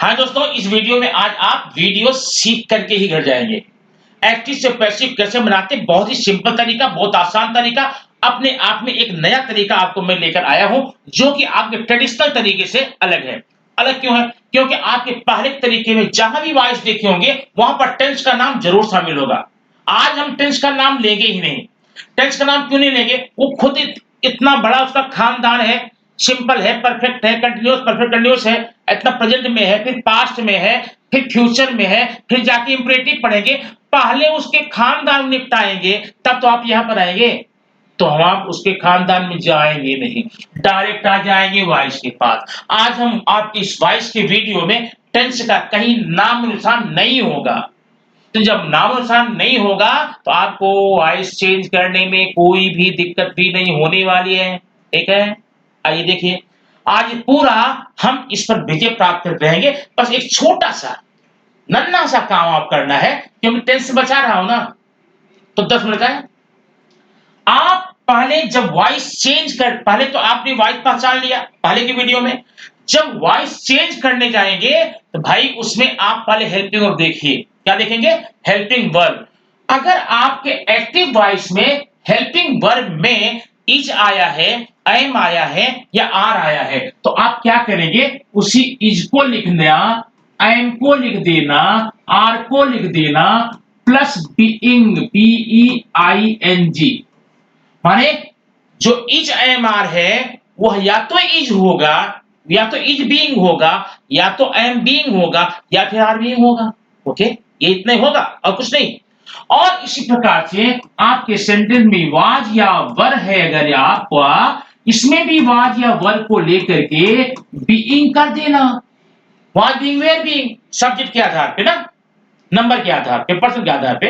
हाँ दोस्तों, इस वीडियो में आज आप वीडियो सीख करके ही घर जाएंगे। एक्टिव से पैसिव कैसे बनाते, बहुत ही सिंपल तरीका, बहुत आसान तरीका, अपने आप में एक नया तरीका आपको मैं लेकर आया हूं, जो कि आपके ट्रेडिशनल तरीके से अलग है। अलग क्यों है? क्योंकि आपके पहले के तरीके में जहां भी वॉइस देखे होंगे वहां पर टेंस का नाम जरूर शामिल होगा। आज हम टेंस का नाम लेंगे ही नहीं। टेंस का नाम क्यों नहीं लेंगे? वो खुद इतना बड़ा उसका खानदान है, सिंपल है, परफेक्ट है, कंटिन्यूअस, परफेक्ट कंटिन्यूअस है, इतना प्रेजेंट में है, फिर पास्ट में है, फिर फ्यूचर में है, फिर जाके इंपरेटिव पढ़ेंगे। पहले उसके खानदान निपटाएंगे, तब तो आप यहां पर आएंगे। तो हम आप उसके खानदान में जाएंगे नहीं, डायरेक्ट आ जाएंगे वॉइस के पास। आज हम आपकी इस वॉइस के वीडियो में टेंस का कहीं नाम निशान नहीं होगा। तो जब नाम निशान नहीं होगा तो आपको वॉइस चेंज करने में कोई भी दिक्कत भी नहीं होने वाली है। ठीक है, आइए देखिए, आज पूरा हम इस पर विजय प्राप्त करते रहेंगे। बस एक छोटा सा नन्हा सा काम आप करना है, क्योंकि टेंस बचा रहा हूं ना, तो 10 मिनट का है। आप पहले जब वॉइस चेंज कर, पहले तो आपने वॉइस पहचान लिया पहले की वीडियो में। जब वॉइस चेंज करने जाएंगे तो भाई उसमें आप पहले हेल्पिंग वर्ब देखिए। क्या देखेंगे? Helping verb. अगर आपके एक्टिव वॉइस में हेल्पिंग वर्ब में इज आया है, एम आया है या आर आया है, तो आप क्या करेंगे? उसी इज को लिखना, एम को लिख देना, आर को लिख देना, प्लस बीइंग, BEING। माने जो इज एम आर है वह या तो इज होगा, या तो इज बीइंग होगा, या तो एम बीइंग होगा, या फिर आर बीइंग होगा। ओके, ये इतना ही होगा और कुछ नहीं। और इसी प्रकार से आपके सेंटेंस में वाज या वर है, अगर आपका इसमें भी वाज या वर को लेकर के बीइंग कर देना। Was being, were being, subject के आधार पे ना, नंबर के आधार पे, पर्सन के आधार पे।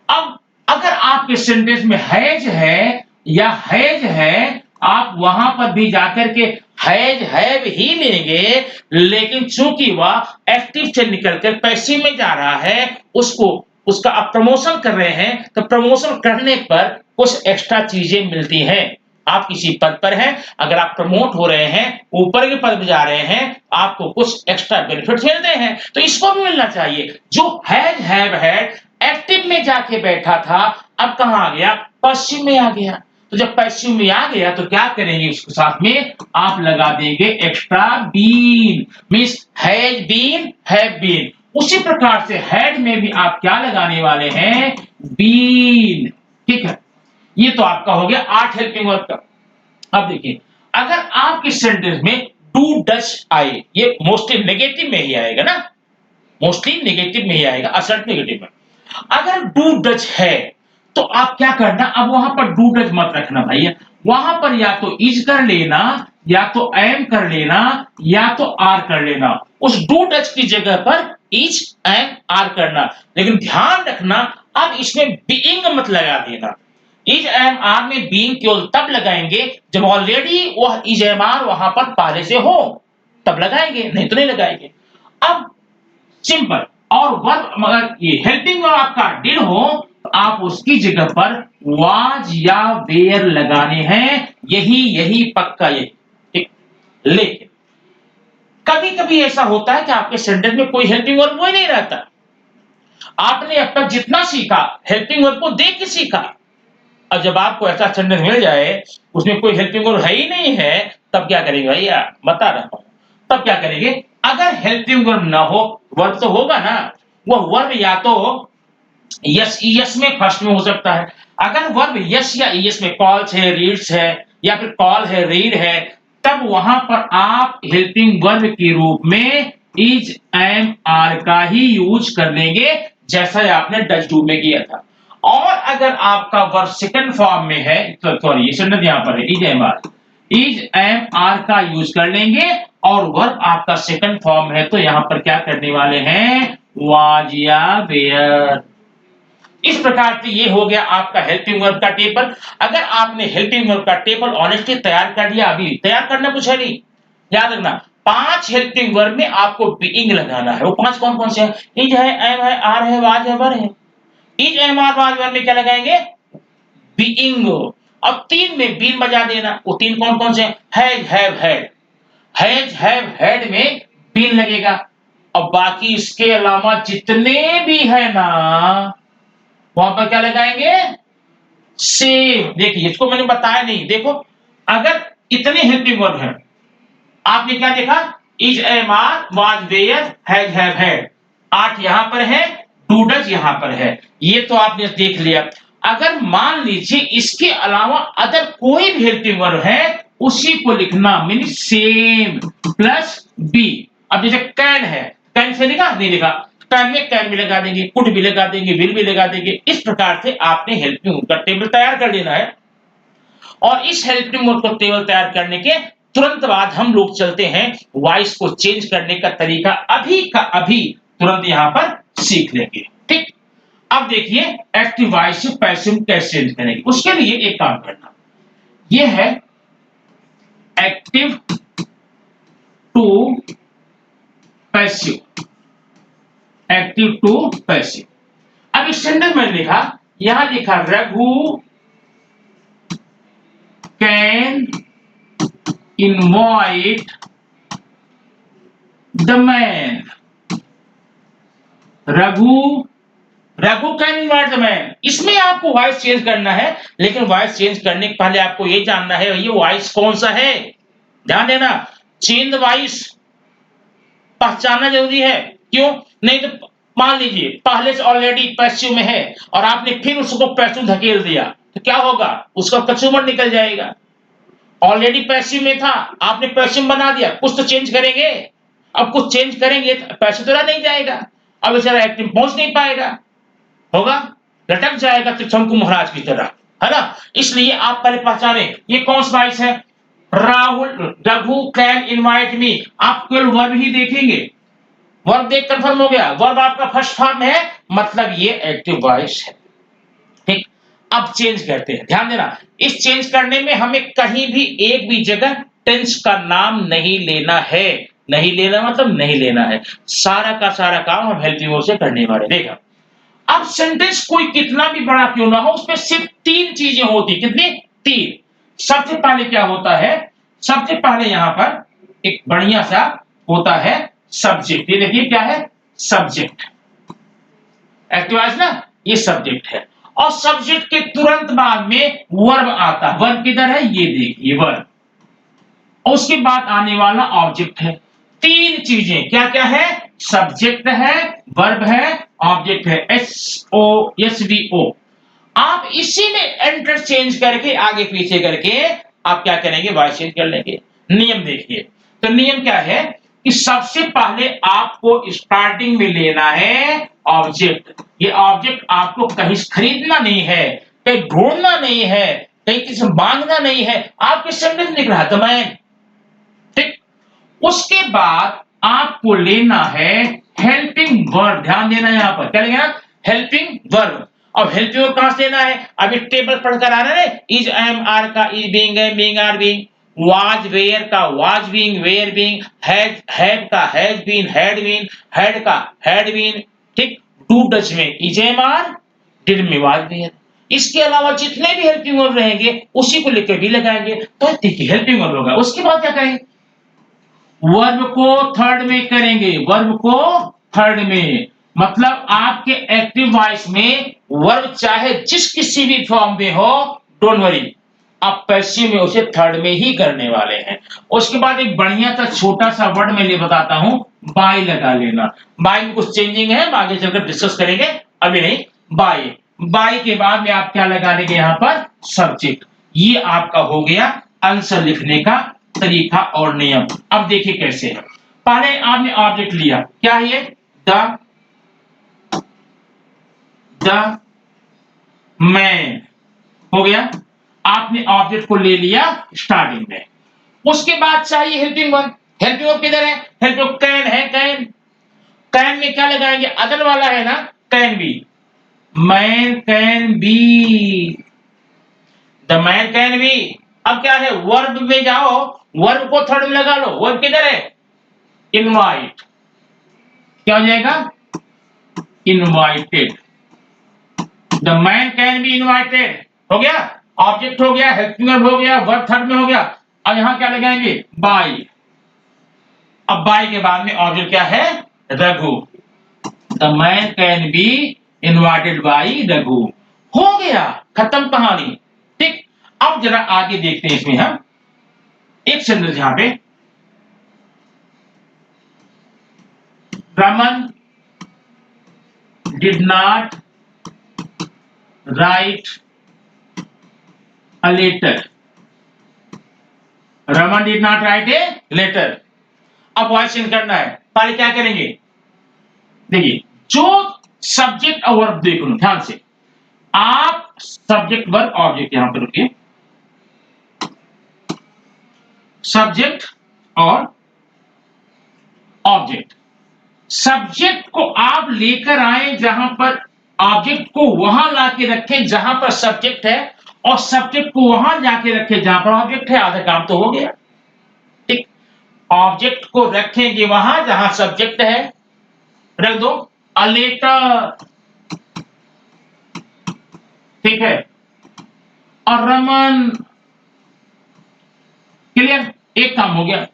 अब अगर आपके सेंटेंस में हैज है या हैज है, आप वहां पर भी जाकर के हैज हैव ही लेंगे, लेकिन चूंकि वह एक्टिव से निकलकर पैसिव में जा रहा है, उसको उसका आप प्रमोशन कर रहे हैं, तो प्रमोशन करने पर कुछ एक्स्ट्रा चीजें मिलती हैं। आप किसी पद पर हैं, अगर आप प्रमोट हो रहे हैं, ऊपर के पद पर जा रहे हैं, आपको कुछ एक्स्ट्रा बेनिफिट मिलते हैं, तो इसको भी मिलना चाहिए। जो हैज हैव हैड एक्टिव में जाके बैठा था, अब कहां आ गया? पश्चिम में आ गया। तो जब पश्चिम में आ गया तो क्या करेंगे? उसके साथ में आप लगा देंगे extra been, means has been, have been. उसी प्रकार से हेड में भी आप क्या लगाने वाले हैं? बीन। ठीक है, ये तो आपका हो गया 8 हेल्पिंग वर्ब का। अब देखिए, अगर आपके सेंटेंस में डू डच आए, ये मोस्टली नेगेटिव में ही आएगा ना, मोस्टली नेगेटिव में ही आएगा, असर्ट नेगेटिव में। अगर डू डच है तो आप क्या करना? अब वहां पर डू डच मत रखना भैया, वहां पर या तो इज कर लेना, या तो एम कर लेना, या तो आर कर लेना। उस डू डच की जगह पर इज एम आर करना, लेकिन ध्यान रखना अब इसमें बीइंग मत लगा देना। इज एम आर में बीइंग केवल तब लगाएंगे जब ऑलरेडी वह इज एम आर वहां पर पहले से हो, तब लगाएंगे, नहीं तो नहीं लगाएंगे। अब सिंपल। और वर्ब, मगर ये हेल्पिंग वर्ब आपका डिड हो तो आप उसकी जगह पर वाज या वेयर लगाने हैं। यही पक्का, यही ठीक। लेकिन कभी कभी ऐसा होता है कि आपके सेंटेंस में कोई हेल्पिंग वर्ब ही नहीं रहता। आपने अब तक जितना सीखा हेल्पिंग वर्ब को देख के सीखा, और जब आपको ऐसा सेंटेंस मिल जाए उसमें कोई हेल्पिंग वर्ब है ही नहीं है, तब क्या करेंगे भैया? बता रहा हूं। तब क्या करेंगे? अगर हेल्पिंग वर्ब ना हो, वर्ब तो होगा ना, वह वर्ब या तो यस ईएस में फर्स्ट में हो सकता है। अगर वर्ब यस या ईएस में कॉल्स है, रीड्स है, या फिर कॉल है, रीड है, तब वहां पर आप हेल्पिंग वर्ब के रूप में इज एम आर का ही यूज कर लेंगे, जैसा आपने डच डू में किया था। और अगर आपका वर्ब सेकंड फॉर्म में है, तो सॉरी, ये सेंटेंस यहां पर है, इज एम आर का यूज कर लेंगे, और वर्ब आपका सेकंड फॉर्म है, तो यहां पर क्या करने वाले हैं? वाज या वेयर। इस प्रकार से ये हो गया आपका हेल्पिंग वर्ब का टेबल। अगर आपने हेल्पिंग वर्ब का टेबल ऑनेस्टली तैयार कर लिया, अभी तैयार करना कुछ है नहीं, याद रखना 5 हेल्पिंग वर्ब में आपको बीइंग लगाना है। वो 5 कौन कौन से हैं? इज है, एम है, आर है, वाज है, वर है। Is am are was were में क्या लगाएंगे? बीइंग। अब 3 में बीन बजा देना। वो 3 कौन कौन से हैं? Has have had. Has have had में बीन लगेगा। और बाकी इसके अलावा जितने भी है ना, वहां पर क्या लगाएंगे? सेम। देखिए इसको मैंने बताया नहीं, देखो अगर इतने हेल्पिंग वर्ब है, आपने क्या देखा? Is, am, are, was, were, has, have, had. 8 यहां पर है, डू, डज यहां पर है, ये तो आपने देख लिया। अगर मान लीजिए इसके अलावा अदर कोई भी हेल्पिंग वर्ब है, उसी को लिखना, मीन सेम प्लस बी। अब जैसे कैन है, कैन से लिखा नहीं लिखा, कैन में कैन भी लगा देंगे, कुड भी लगा देंगे, विल भी लगा देंगे। इस प्रकार से आपने हेल्पिंग वर्ब का टेबल तैयार कर लेना है। और इस हेल्पिंग वर्ब को टेबल तैयार करने के तुरंत बाद हम लोग चलते हैं वॉइस को चेंज करने का तरीका, अभी का अभी तुरंत यहां पर सीख लेंगे। ठीक, अब देखिए एक्टिव वॉइस से पैसिव कैसे चेंज करेंगे। उसके लिए एक काम करना, यह है active to passive, active to passive. अब इस सेंटेंस में लिखा, यहां लिखा Raghu can invite the man. Raghu, Raghu can invite the man, इसमें आपको वॉइस चेंज करना है। लेकिन वॉइस चेंज करने के पहले आपको यह जानना है ये वॉइस कौन सा है। ध्यान देना, चेंज वॉइस पहचानना जरूरी है। क्यों? नहीं तो मान लीजिए पहले से ऑलरेडी पैसिव में है और आपने फिर उसको पैसिव धकेल दिया, तो क्या होगा? उसका कंज्यूमर निकल जाएगा। ऑलरेडी पैसिव में था, आपने पैसिव बना दिया, कुछ तो चेंज करेंगे। अब कुछ चेंज करेंगे तो पैसिव तो रह नहीं जाएगा, अब बेचारा एक्टिव पहुंच नहीं पाएगा, होगा लटक जाएगा शंकु महाराज की तरह, है ना। इसलिए आप पहले पहचाने ये कौन सा वॉइस है। Rahul, Raghu can invite me, आप केवल वर्ब ही देखेंगे, वर्ब देख कंफर्म हो गया, वर्ब आपका फर्स्ट फॉर्म है, मतलब ये एक्टिव वॉइस है। ठीक, अब चेंज करते हैं, ध्यान देना। इस चेंज करने में हमें कहीं भी एक भी जगह टेंस का नाम नहीं लेना है। नहीं लेना मतलब नहीं लेना है, सारा का सारा काम हम हेल्पिंग वर्ब से करने वाले। देखा, अब सेंटेंस कोई कितना भी बड़ा क्यों ना हो, उसमें सिर्फ 3 चीजें होती। कितनी? 3। सबसे पहले क्या होता है? सबसे पहले यहां पर एक बढ़िया सा होता है सब्जेक्ट। ये देखिए क्या है? सब्जेक्ट। एक्टिव वॉइस ना, ये सब्जेक्ट है। और सब्जेक्ट के तुरंत बाद में वर्ब आता है। वर्ब किधर है? ये देखिए वर्ब। उसके बाद आने वाला ऑब्जेक्ट है। 3 चीजें क्या क्या है? सब्जेक्ट है, वर्ब है, ऑब्जेक्ट है। SOSVO। आप इसी में एंटर चेंज करके आगे पीछे करके आप क्या करेंगे? वॉइस चेंज कर लेंगे। नियम देखिए, तो नियम क्या है कि सबसे पहले आपको स्टार्टिंग में लेना है ऑब्जेक्ट। ये ऑब्जेक्ट आपको कहीं से खरीदना नहीं है, कहीं ढूंढना नहीं है, कहीं किसी से मांगना नहीं है, आपके सेंटेंस लिख रहा है तो मैं। ठीक, उसके बाद आपको लेना है हेल्पिंग वर्ब। ध्यान देना, यहां पर क्या लेना? Helping verb. अब हेल्पिंग वर्ब कहां से लेना है? अभी टेबल पढ़कर आ रहा है, इज, एम, आर का इज बीइंग है, being are being, was were का was being were being, has have का has been had been, had का हैड बीन। ठीक, डू डच में इज, एम, आर, डिड में वाज वेयर। इसके अलावा जितने भी हेल्पिंग वर्ब रहेंगे उसी को लेकर भी लगाएंगे, तो देखिए हेल्पिंग वर्ब होगा। उसके बाद क्या करेंगे? वर्ब को थर्ड में करेंगे। वर्ब को थर्ड में मतलब आपके एक्टिव वॉइस में वर्ब चाहे जिस किसी भी फॉर्म में हो, डोंट वरी, आप पैसिव में उसे थर्ड में ही करने वाले हैं। उसके बाद एक बढ़िया सा छोटा सा वर्ड मैं लिए बताता हूं, बाय लगा लेना। बाय में कुछ चेंजिंग है, आगे चलकर डिस्कस करेंगे, अभी नहीं। बाय, बाय के बाद में आप क्या लगा लेंगे? यहां पर सब्जेक्ट। ये आपका हो गया आंसर लिखने का तरीका और नियम। अब देखिए कैसे है। पहले आपने ऑब्जेक्ट लिया, क्या है ये? द मैन हो गया। आपने ऑब्जेक्ट को ले लिया स्टार्टिंग में। उसके बाद चाहिए हेल्पिंग वर्ब। हेल्पिंग वर्ब किधर है? हेल्पिंग वर्ब कैन है, कैन। कैन में क्या लगाएंगे? अदर वाला है ना, can be. Man can be, the man can be. अब क्या है? वर्ब में जाओ, वर्ब को थर्ड में लगा लो। वर्ब किधर है? इनवाइट। क्या हो जाएगा? Invited. The man can be invited हो गया। ऑब्जेक्ट हो गया, हेल्पिंग वर्ब हो गया, वर्ब थर्ड में हो गया। अब यहां क्या लगाएंगे? बाय। अब बाय के बाद में ऑब्जेक्ट क्या है? Raghu, the man can be invited by Raghu. हो गया, खत्म कहानी। ठीक, अब जरा आगे देखते हैं इसमें हम एक सेंटेंस यहां पे, Raman did not write a letter. Raman did not write a letter. अब वॉइस चेंज करना है, पहले क्या करेंगे, देखिए जो सब्जेक्ट और वर्ब, देखो ध्यान से, आप सब्जेक्ट वर्ब ऑब्जेक्ट, यहां पर रुकिए, सब्जेक्ट और ऑब्जेक्ट। सब्जेक्ट को आप लेकर आए जहां पर, ऑब्जेक्ट को वहां लाके रखें जहां पर सब्जेक्ट है, और सब्जेक्ट को वहां जाके रखें जहां पर ऑब्जेक्ट है, आधा काम तो हो गया। ठीक, ऑब्जेक्ट को रखेंगे वहां जहां सब्जेक्ट है, रख दो अ लेटर, ठीक है, और रमन, क्लियर, एक काम हो गया।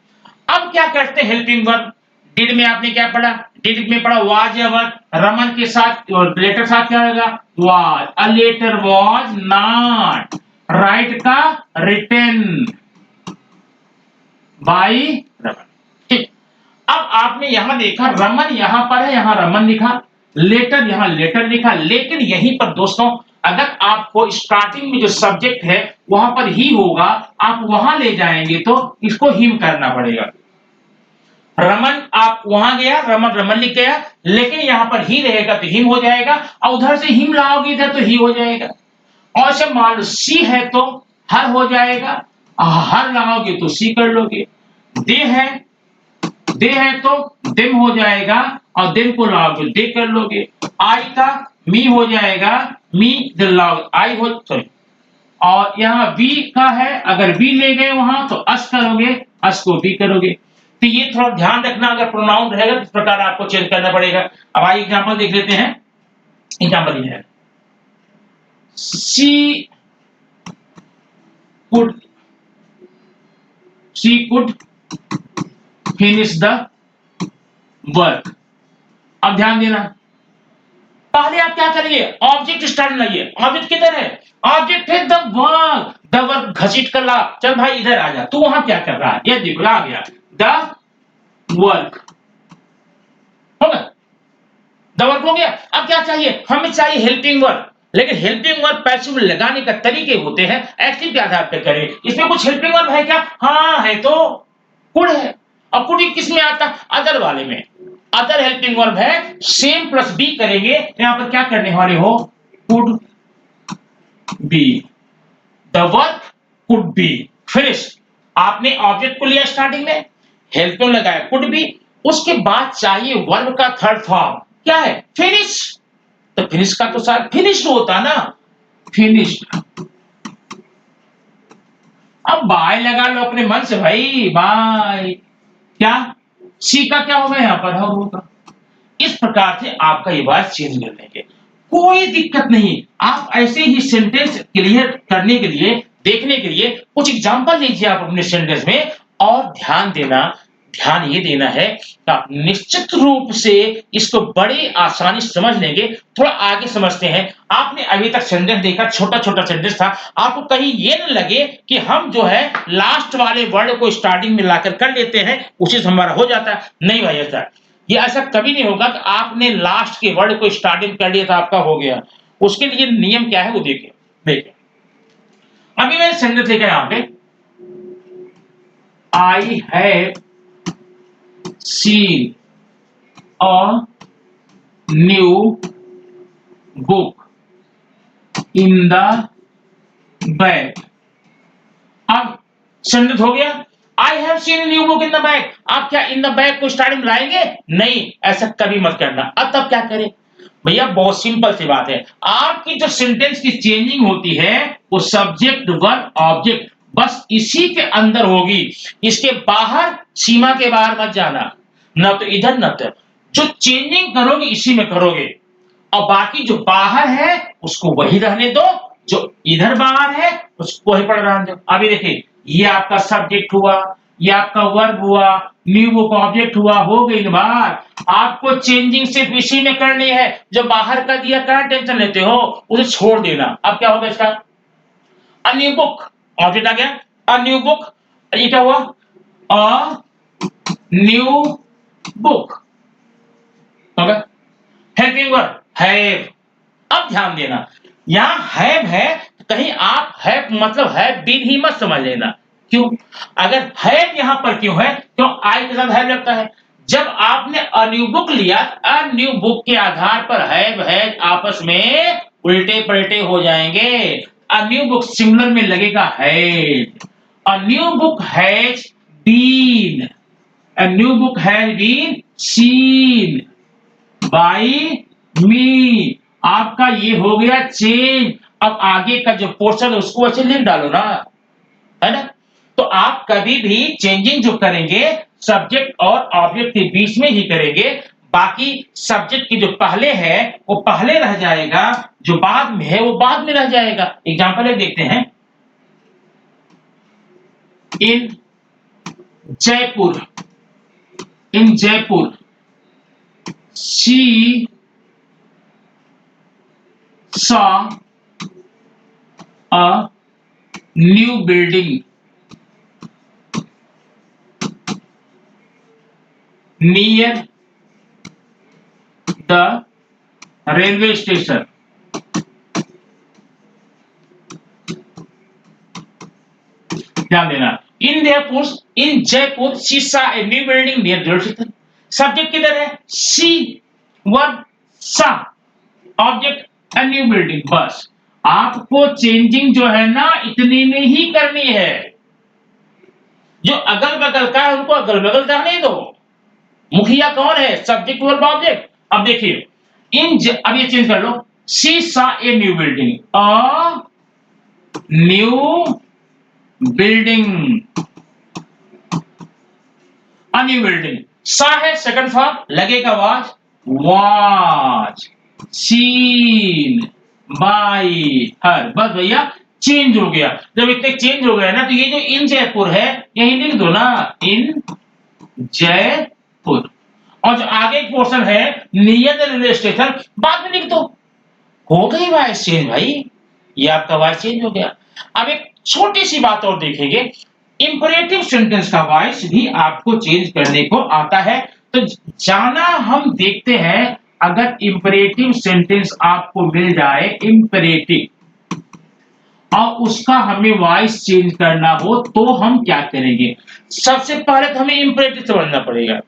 अब क्या करते हैं, हेल्पिंग वर्ब। डिड में आपने क्या पढ़ा, डिड में पढ़ा वाज या वर्ब, रमन के साथ और लेटर साथ क्या होगा, was. A letter was not write का रिटन बाई रमन। ठीक, अब आपने यहां देखा रमन यहां पर है, यहां रमन लिखा, लेटर यहां लेटर लिखा, लेकिन यहीं पर दोस्तों अगर आपको स्टार्टिंग में जो सब्जेक्ट है वहां पर ही होगा, आप वहां ले जाएंगे तो इसको हिम करना पड़ेगा। रमन आप वहां गया, रमन रमन लिख गया, लेकिन यहां पर ही रहेगा तो हिम हो जाएगा, और उधर से हिम लाओगे इधर तो ही हो जाएगा। और ऐसे मान लो सी है तो हर हो जाएगा, हर लगाओगे तो सी कर लोगे। दे है, दे है तो दिम हो जाएगा, और दिम को लाओगे दे कर लोगे। आई का मी हो जाएगा, मी लाओगे आई हो, सॉरी, और यहाँ बी का है, अगर बी ले गए वहां तो अस करोगे, अस को बी करोगे। तो ये थोड़ा ध्यान रखना, अगर प्रोनाउन रहेगा तो इस प्रकार आपको चेंज करना पड़ेगा। अब आइए एग्जांपल देख लेते हैं। एग्जांपल ये है, she could, she could finish the work. अब ध्यान देना, पहले आप क्या करेंगे, ऑब्जेक्ट स्टार्ट लाइए। ऑब्जेक्ट किधर है, ऑब्जेक्ट है द वर्क, द वर्क घसीट कर ला, चल भाई इधर आ जा, तू वहां क्या कर रहा है, ये देखो आ गया द वर्क, हो गया, द वर्क हो गया। अब क्या चाहिए, हमें चाहिए हेल्पिंग वर्ब, लेकिन हेल्पिंग वर्ब पैसिव में लगाने का तरीके होते हैं, एक्टिव के आधार पर करें। इसमें कुछ हेल्पिंग वर्ब है क्या, हाँ है, तो कुड है, और कुड किस में आता है, अदर वाले में, अदर हेल्पिंग वर्ब है, सेम प्लस बी करेंगे, यहां पर क्या करने वाले हो, could be, the work could be finish. आपने ऑब्जेक्ट को लिया स्टार्टिंग में, हेल्पिंग लगाया कुड बी, उसके बाद चाहिए वर्ब का थर्ड फॉर्म, क्या है, फिनिश। तो फिनिश का तो शायद फिनिश होता ना, फिनिश्ड। अब बाय लगा लो अपने मन से भाई, बाय, क्या, सी का क्या होगा यहां पर, होगा। इस प्रकार से आपका ये बात चेंज कर देंगे, कोई दिक्कत नहीं। आप ऐसे ही सेंटेंस क्लियर करने के लिए, देखने के लिए कुछ एग्जांपल लीजिए आप अपने सेंटेंस में, और ध्यान देना, ध्यान ये देना है कि आप निश्चित रूप से इसको बड़ी आसानी से समझ लेंगे। थोड़ा आगे समझते हैं। आपने अभी तक सेंटेंस देखा, छोटा छोटा सेंटेंस था, आपको कहीं ये न लगे कि हम जो है लास्ट वाले वर्ड को स्टार्टिंग में लाकर कर लेते हैं, उसी से हमारा हो जाता है। नहीं भाई, ऐसा ये ऐसा कभी नहीं होगा कि आपने लास्ट के वर्ड को स्टार्टिंग कर लिया था आपका हो गया। उसके लिए नियम क्या है वो देखिए, देखिए अभी मैं सेंटेंस लिखा यहां पे, I have seen a new book in the bag. अब सेंटेंस हो गया, I have seen new book in the bag. आप क्या इन द बैग को स्टार्टिंग लाएंगे, नहीं, ऐसा कभी मत करना। अब तब क्या करें भैया, बहुत सिंपल सी बात है, आपकी जो सेंटेंस की चेंजिंग होती है वो सब्जेक्ट वर्ब ऑब्जेक्ट बस इसी के अंदर होगी, इसके बाहर, सीमा के बाहर मत जाना, न तो इधर न तो, जो चेंजिंग करोगे इसी में करोगे, और बाकी जो बाहर है उसको वही रहने दो, जो इधर बाहर है उसको वही पढ़ रहने दो। अभी देखिए, ये आपका सब्जेक्ट हुआ, ये आपका वर्ब हुआ, न्यू बुक ऑब्जेक्ट हुआ, हो गई ना बात। आपको चेंजिंग सिर्फ इसी में करनी है, जो बाहर का दिया क्या टेंशन लेते हो, उसे छोड़ देना। अब क्या होगा इसका, अ न्यू बुक ऑब्जेक्ट आ गया, अ न्यू बुक, ये क्या हुआ, अ न्यू बुक हो गया। Helping verb have. अब ध्यान देना, यहां हैव है, कहीं आप हैव मतलब हैव बीन ही मत समझ लेना। क्यों, अगर हैव यहां पर क्यों है, क्यों आई के साथ हैव लगता है। जब आपने अ न्यू बुक लिया, अ न्यू बुक के आधार पर हैव हैज आपस में उल्टे पलटे हो जाएंगे। अ न्यू बुक सिंगुलर में लगेगा has, a new book has been, a new book has been seen by me. आपका ये हो गया चेंज। अब आगे का जो पोर्शन है उसको ऐसे लिख डालो ना, है ना। तो आप कभी भी चेंजिंग जो करेंगे सब्जेक्ट और ऑब्जेक्ट के बीच में ही करेंगे। बाकी सब्जेक्ट की जो पहले है वो पहले रह जाएगा, जो बाद में है वो बाद में रह जाएगा। एग्जांपल एक देखते हैं, in Jaipur, in Jaipur she saw a new building near the railway station. ध्यान देना, in Jaipur she saw a new building near the railway station. Subject किधर है, she, verb saw, object a new building. बस आपको चेंजिंग जो है ना इतनी में ही करनी है। जो अगल बगल का है उनको अगल बगल रहने दो। मुखिया कौन है, सब्जेक्ट वर्ब ऑब्जेक्ट। अब देखिए अब ये चेंज कर लो, शी सा a new building, a new building, a new building. सा है सेकंड फॉर्म, लगेगा वाज सीन बाई हर। बस भैया चेंज हो गया। जब इतने चेंज हो गया ना, तो ये जो इन जयपुर है यही लिख दो ना, इन जयपुर। और जो आगे एक पोर्शन है नियर द रेलवे स्टेशन, बाद में लिख दो। हो गई वॉइस चेंज भाई, ये आपका वॉइस चेंज हो गया। अब एक छोटी सी बात और देखेंगे, इंपरेटिव सेंटेंस का वॉइस भी आपको चेंज करने को आता है। तो जाना हम देखते हैं, अगर इंपरेटिव सेंटेंस आपको मिल जाए, इंपरेटिव, और उसका हमें वॉइस चेंज करना हो तो हम क्या करेंगे। सबसे पहले तो हमें इंपरेटिव समझना पड़ेगा।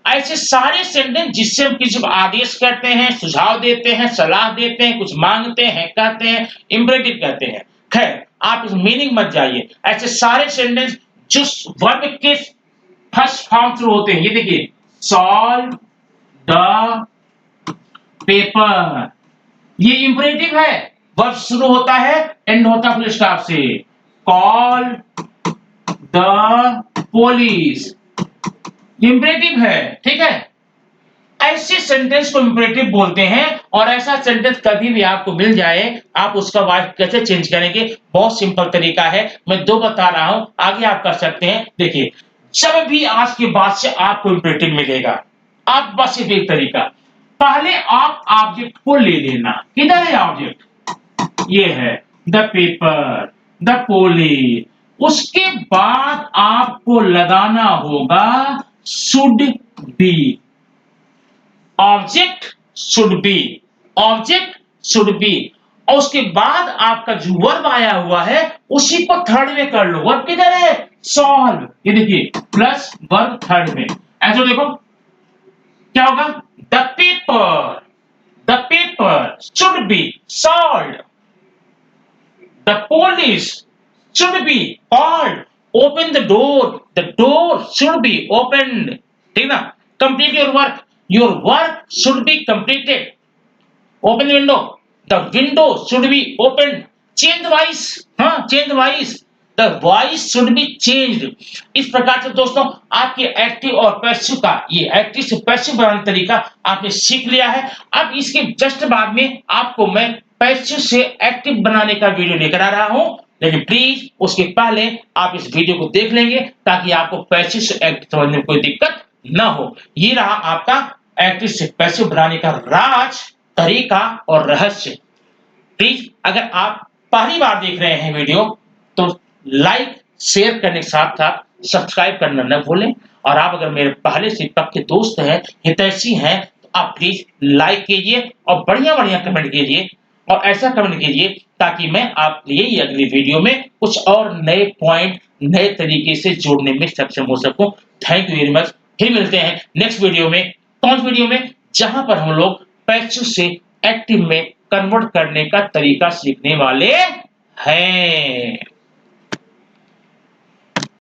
ऐसे सारे सेंटेंस जिससे हम किसी को आदेश करते हैं, सुझाव देते हैं, सलाह देते हैं, कुछ मांगते हैं, कहते हैं, इंपरेटिव कहते हैं। खैर आप इस मीनिंग मत जाइए। ऐसे सारे सेंटेंस जिस वर्ब के फर्स्ट फॉर्म शुरू होते हैं, ये देखिए, सॉल्व द पेपर, ये इंपरेटिव है। वर्ब शुरू होता है, एंड होता फुल स्टॉप से। कॉल द पुलिस, इंपरेटिव है, ठीक है। ऐसे सेंटेंस को इंपरेटिव बोलते हैं। और ऐसा सेंटेंस कभी भी आपको मिल जाए, आप उसका वॉइस कैसे चेंज करेंगे, बहुत सिंपल तरीका है, मैं दो बता रहा हूं, आगे आप कर सकते हैं। देखिए, जब भी आज के बाद से आपको इंपरेटिव मिलेगा, आप बस एक तरीका, पहले आप ऑब्जेक्ट को ले लेना। किधर है ऑब्जेक्ट, ये है द पेपर, द पोली। उसके बाद आपको लगाना होगा should be, object should be, object should be. और उसके बाद आपका जो वर्ब आया हुआ है उसी को थर्ड में कर लो। वर्ब किधर है, सॉल्व, ये देखिए प्लस वर्ब थर्ड में। ऐसे देखो क्या होगा, the paper, the paper should be solve, the police should be called, open the door should be opened, ठीक ना। complete your work should be completed, open the window should be opened, change the voice, हाँ change the voice, the voice should be changed। इस प्रकार से दोस्तों आपके active और passive का, ये एक्टिव से पैसिव बनाने तरीका आपने सीख लिया है। अब इसके जस्ट बाद में आपको मैं पैसिव से एक्टिव बनाने का वीडियो लेकर आ रहा हूं। लेकिन प्लीज उसके पहले आप इस वीडियो को देख लेंगे ताकि आपको पैसिव से एक्टिव समझने में कोई दिक्कत ना हो। ये रहा आपका एक्टिव से पैसिव बनाने का राज, तरीका और रहस्य। प्लीज अगर आप पहली बार देख रहे हैं वीडियो तो लाइक शेयर करने के साथ साथ सब्सक्राइब करना न भूलें। और आप अगर मेरे पहले से पक्के दोस्त हैं, हितैषी हैं, तो आप प्लीज लाइक कीजिए और बढ़िया बढ़िया कमेंट कीजिए और ऐसा कमेंट कीजिए ताकि मैं आपके लिए ये अगली वीडियो में कुछ और नए पॉइंट नए तरीके से जोड़ने में सक्षम हो सकूं। Thank you very much. फिर मिलते हैं नेक्स्ट वीडियो में, कौन वीडियो में, जहां पर हम लोग पैसिव से एक्टिव में कन्वर्ट करने का तरीका सीखने वाले हैं।